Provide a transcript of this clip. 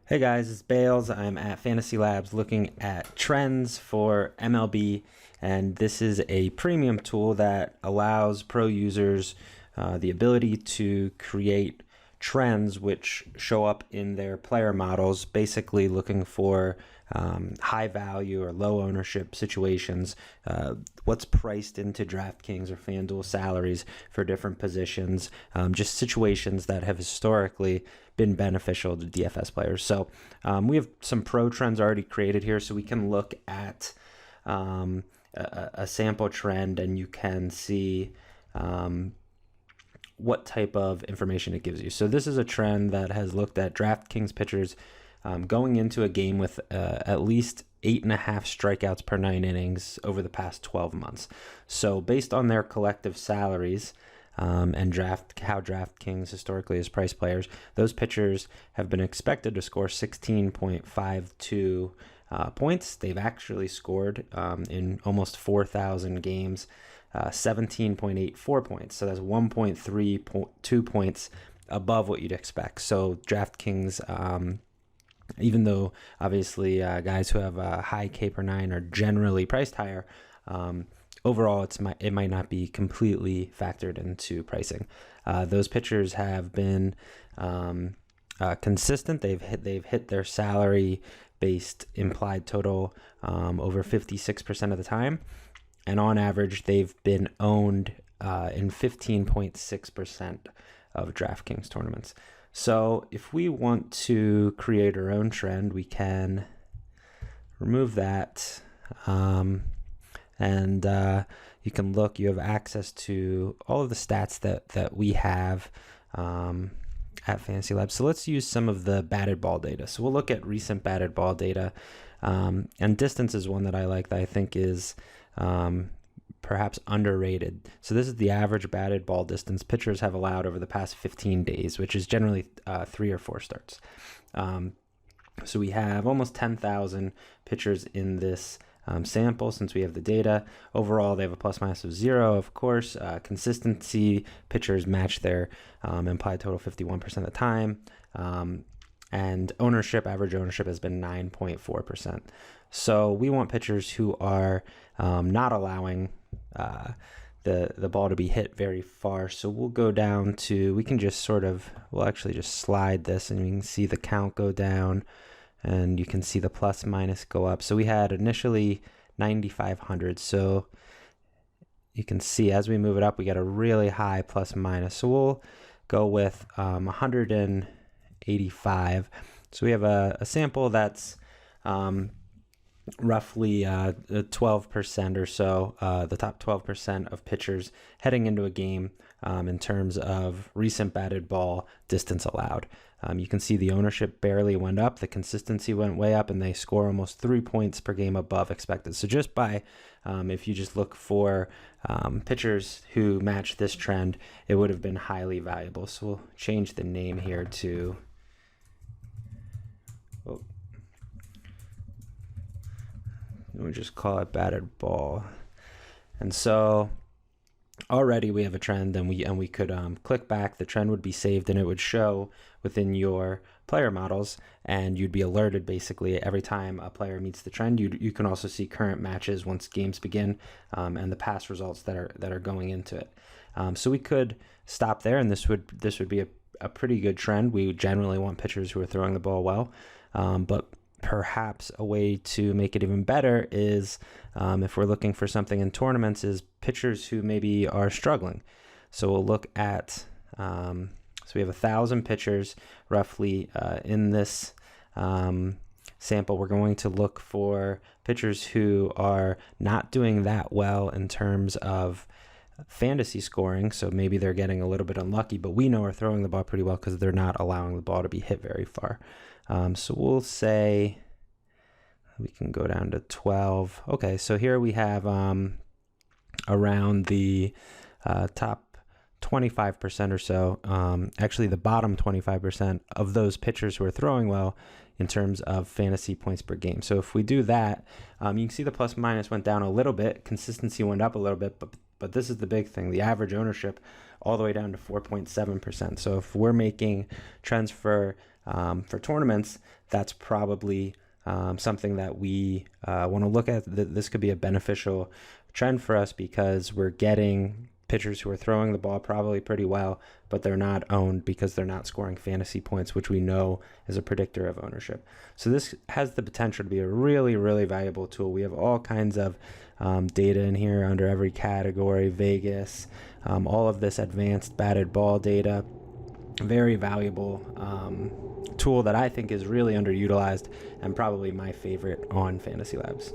Hey guys, it's Bales. I'm at FantasyLabs looking at trends for MLB, and this is a premium tool that allows pro users the ability to create trends which show up in their player models, basically looking for high value or low ownership situations, what's priced into DraftKings or FanDuel salaries for different positions, just situations that have historically been beneficial to DFS players. So we have some pro trends already created here, so we can look at a sample trend and you can see what type of information it gives you. So this is a trend that has looked at DraftKings pitchers going into a game with at least 8.5 strikeouts per 9 innings over the past 12 months. So based on their collective salaries and how DraftKings historically has priced players, those pitchers have been expected to score 16.52 points. They've actually scored in almost 4,000 games 17.84 points. So that's 1.32 points above what you'd expect. So DraftKings, even though obviously guys who have a high K per 9 are generally priced higher, overall it might not be completely factored into pricing. Those pitchers have been consistent. They've hit their salary based implied total over 56% of the time, and on average they've been owned in 15.6% of DraftKings tournaments. So if we want to create our own trend, we can remove that, and you can look. You have access to all of the stats that we have at FantasyLabs. So let's use some of the batted ball data. So we'll look at recent batted ball data, and distance is one that I like, that I think is perhaps underrated. So this is the average batted ball distance pitchers have allowed over the past 15 days, which is generally 3 or 4 starts. So we have almost 10,000 pitchers in this sample since we have the data. Overall, they have a plus minus of 0, of course. Consistency, pitchers match their implied total 51% of the time. And ownership, average ownership has been 9.4%. So we want pitchers who are not allowing the ball to be hit very far. So we'll go down to, we can just we'll actually just slide this and you can see the count go down and you can see the plus minus go up. So we had initially 9,500. So you can see as we move it up, we get a really high plus minus. So we'll go with 185. So we have a sample that's roughly 12% or so, the top 12% of pitchers heading into a game in terms of recent batted ball distance allowed. You can see the ownership barely went up, the consistency went way up, and they score almost 3 points per game above expected. So just by, if you just look for pitchers who match this trend, it would have been highly valuable. So we'll change the name here to, we just call it batted ball. And so already we have a trend, and we could click back. The trend would be saved and it would show within your player models, and you'd be alerted basically every time a player meets the trend. You can also see current matches once games begin, and the past results that are going into it. So we could stop there, and this would be a pretty good trend. We generally want pitchers who are throwing the ball well, but perhaps a way to make it even better is, if we're looking for something in tournaments, is pitchers who maybe are struggling. So we'll look at, so we have 1,000 pitchers roughly in this sample. We're going to look for pitchers who are not doing that well in terms of fantasy scoring. So maybe they're getting a little bit unlucky, but we know are throwing the ball pretty well because they're not allowing the ball to be hit very far. So we'll say we can go down to 12. Okay, so here we have around the top 25% or so, actually the bottom 25% of those pitchers who are throwing well in terms of fantasy points per game. So if we do that, you can see the plus minus went down a little bit, consistency went up a little bit, but this is the big thing. The average ownership all the way down to 4.7%. So if we're making trends for tournaments, that's probably something that we want to look at. This could be a beneficial trend for us because we're getting pitchers who are throwing the ball probably pretty well, but they're not owned because they're not scoring fantasy points, which we know is a predictor of ownership. So this has the potential to be a really, really valuable tool. We have all kinds of data in here under every category, Vegas, all of this advanced batted ball data. Very valuable tool that I think is really underutilized and probably my favorite on FantasyLabs.